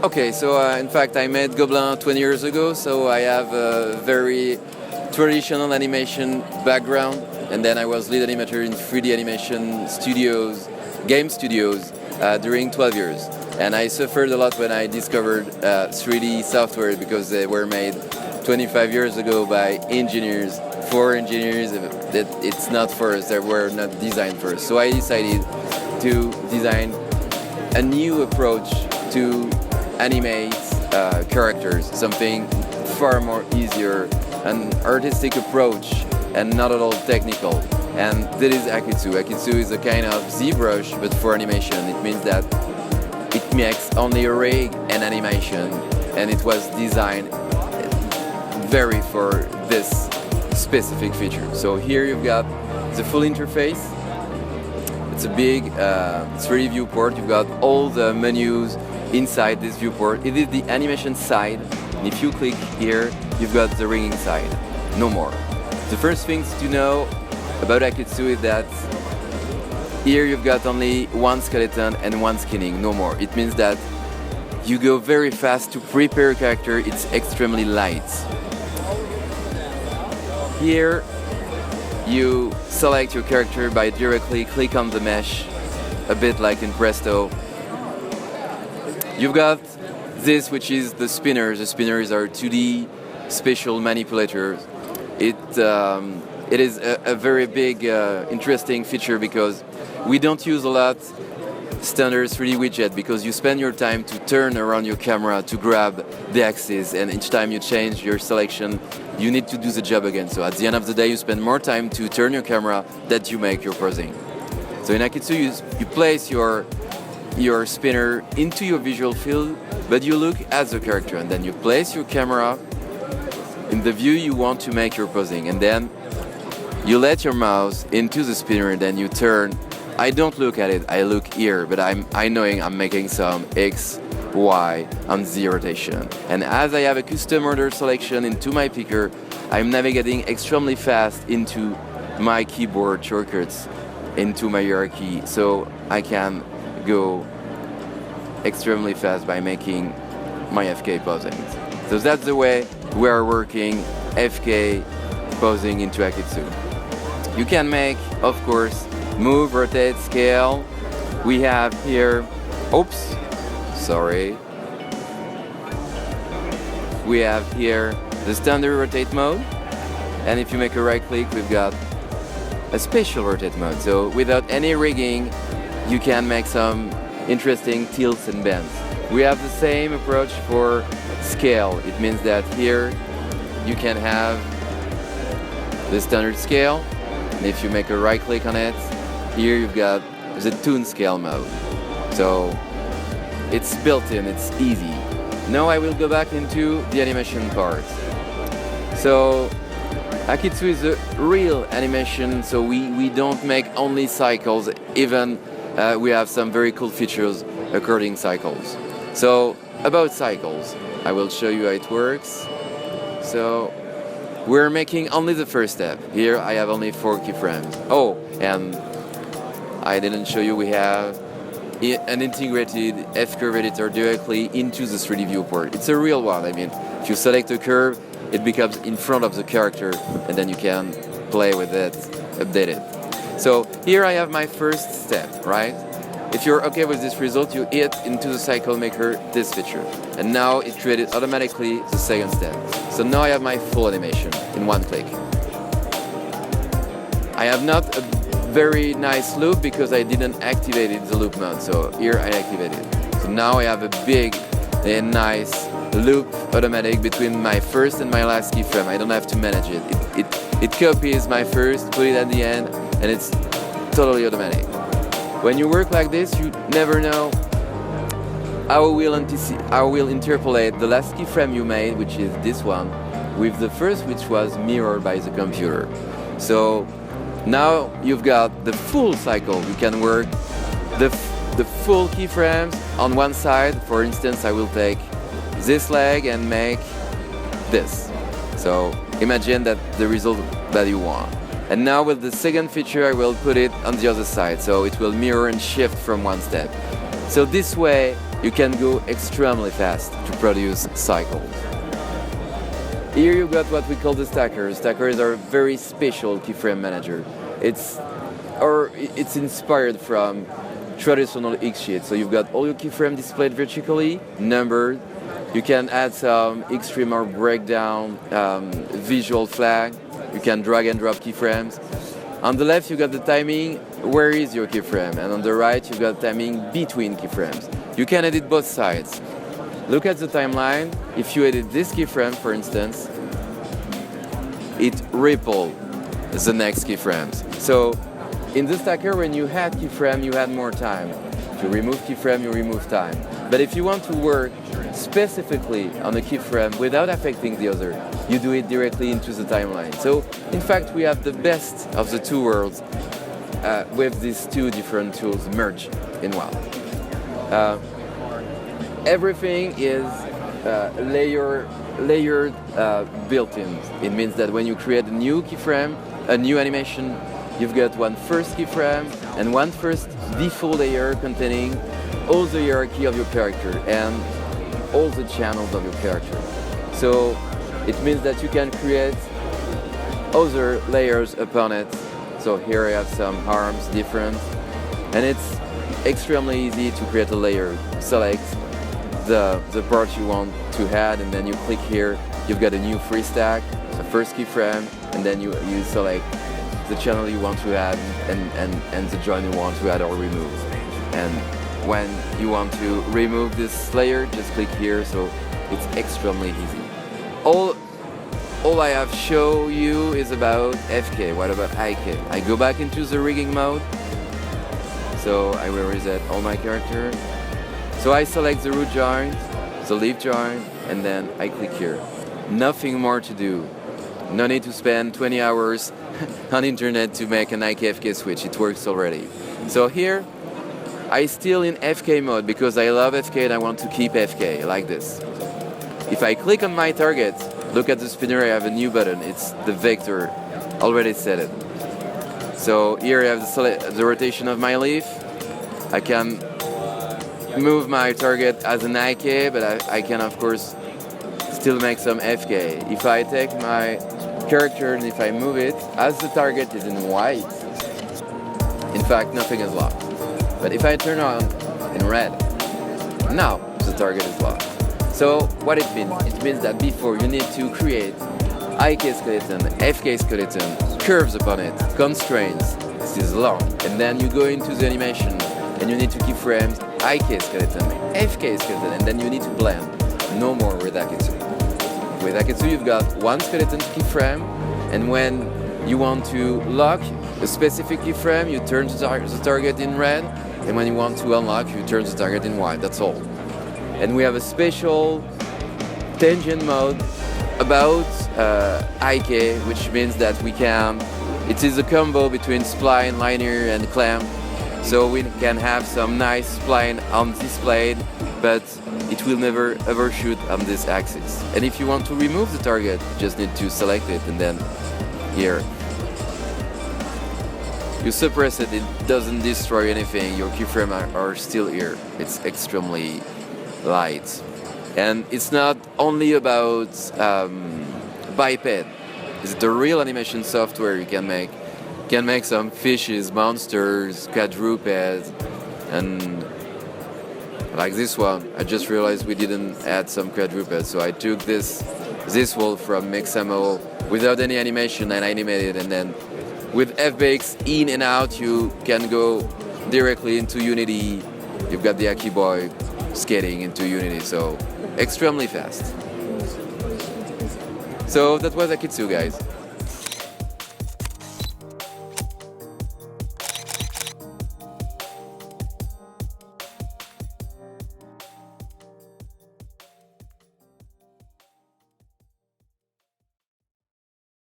Okay, so in fact I made Gobelin 20 years ago, so I have a very traditional animation background, and then I was lead animator in 3D animation studios, game studios, during 12 years. And I suffered a lot when I discovered 3D software because they were made 25 years ago by engineers, for engineers. That it's not for us, they were not designed for us. So I decided to design a new approach to animate characters, something far more easier, an artistic approach and not at all technical. And that is Akeytsu. Akeytsu is a kind of ZBrush but for animation. It means that it makes only a rig and animation, and it was designed very for this specific feature. So here you've got the full interface. It's a big 3D viewport. You've got all the menus inside this viewport. It is the animation side, and if you click here, you've got the rigging side. No more. The first things to know about Akeytsu is that here you've got only one skeleton and one skinning, no more. It means that you go very fast to prepare a character. It's extremely light. Here you select your character by directly click on the mesh, a bit like in Presto. You've got this, which is the spinners. The spinners are 2D spatial manipulators. It is a very big, interesting feature because we don't use a lot standard 3D widget because you spend your time to turn around your camera to grab the axis, and each time you change your selection, you need to do the job again. So at the end of the day, you spend more time to turn your camera than you make your posing. So in Akeytsu, you place your spinner into your visual field, but you look at the character, and then you place your camera in the view you want to make your posing, and then you let your mouse into the spinner, and then you turn. I don't look at it, I look here, but I knowing I'm making some X, Y, and Z rotation. And as I have a custom order selection into my picker, I'm navigating extremely fast into my keyboard shortcuts, into my hierarchy, so I can go extremely fast by making my FK posing. So that's the way we are working FK posing into Akeytsu. You can make, of course, move, rotate, scale. We have here, we have here the standard rotate mode, and if you make a right click, we've got a spatial rotate mode. So without any rigging, you can make some interesting tilts and bends. We have the same approach for scale. It means that here you can have the standard scale, and if you make a right click on it, here you've got the toon scale mode. So it's built in, it's easy. Now I will go back into the animation part. So Akeytsu is a real animation, so we don't make only cycles, even we have some very cool features according cycles. So about cycles, I will show you how it works. So we're making only the first step. Here I have only 4 keyframes. Oh, and I didn't show you, we have an integrated F-curve editor directly into the 3D viewport. It's a real one. I mean, if you select a curve, it becomes in front of the character, and then you can play with it, update it. So here I have my first step, right? If you're okay with this result, you hit into the cycle maker this feature, and now it created automatically the second step. So now I have my full animation in one click. I have not a very nice loop because I didn't activate the loop mode, so here I activated it. So now I have a big and nice loop automatic between my first and my last keyframe. I don't have to manage it. It copies my first, put it at the end, and it's totally automatic. When you work like this, you never know how we'll interpolate the last keyframe you made, which is this one, with the first, which was mirrored by the computer. So now you've got the full cycle. You can work the full keyframes on one side. For instance, I will take this leg and make this. So imagine that the result that you want. And now with the second feature, I will put it on the other side, so it will mirror and shift from one step. So this way, you can go extremely fast to produce cycles. Here you got what we call the stackers. Stackers are a very special keyframe manager. It's inspired from traditional X-sheet. So you've got all your keyframe displayed vertically, numbered. You can add some extreme or breakdown visual flag. You can drag and drop keyframes. On the left, you got the timing, where is your keyframe? And on the right, you got timing between keyframes. You can edit both sides. Look at the timeline. If you edit this keyframe, for instance, it ripples the next keyframes. So in the stacker, when you add keyframe, you add more time. If you remove keyframe, you remove time. But if you want to work specifically on a keyframe without affecting the other, you do it directly into the timeline. So in fact, we have the best of the two worlds with these two different tools merged in one. Everything is layered built-in. It means that when you create a new keyframe, a new animation, you've got one first keyframe and one first default layer containing all the hierarchy of your character and all the channels of your character. So it means that you can create other layers upon it. So here I have some arms different, and it's extremely easy to create a layer. Select the part you want to add, and then you click here. You've got a new free stack, a first keyframe, and then you select the channel you want to add and the join you want to add or remove. And when you want to remove this layer, just click here. So it's extremely easy. All I have shown you is about FK. What about IK? I go back into the rigging mode. So I will reset all my character. So I select the root joint, the leaf joint, and then I click here. Nothing more to do. No need to spend 20 hours on internet to make an IK-FK switch. It works already. So here, I still in FK mode because I love FK and I want to keep FK like this. If I click on my target, look at the spinner, I have a new button. It's the vector, already set it. So here I have the rotation of my leaf. I can move my target as an IK, but I can of course still make some FK. If I take my character and if I move it, as the target is in white, in fact nothing is locked. But if I turn on in red, now the target is locked. So what it means? It means that before you need to create IK skeleton, FK skeleton, curves upon it, constraints, this is long, and then you go into the animation and you need to keyframe IK skeleton, FK skeleton, and then you need to blend. No more with Akeytsu. With Akeytsu you've got one skeleton keyframe, and when you want to lock a specific keyframe, you turn the target in red, and when you want to unlock, you turn the target in white, that's all. And we have a special tangent mode about IK, which means that it is a combo between spline, linear, and clamp. So we can have some nice spline on this blade, but it will never ever shoot on this axis. And if you want to remove the target, you just need to select it and then here. You suppress it, it doesn't destroy anything, your keyframes are still here. It's extremely light. And it's not only about biped, it's the real animation software. You can make some fishes, monsters, quadrupeds, and like this one. I just realized we didn't add some quadrupeds, so I took this wolf from Mixamo without any animation and animated, and then with FBX in and out you can go directly into Unity. You've got the Aki boy skating into Unity, so extremely fast. So that was Akeytsu, guys.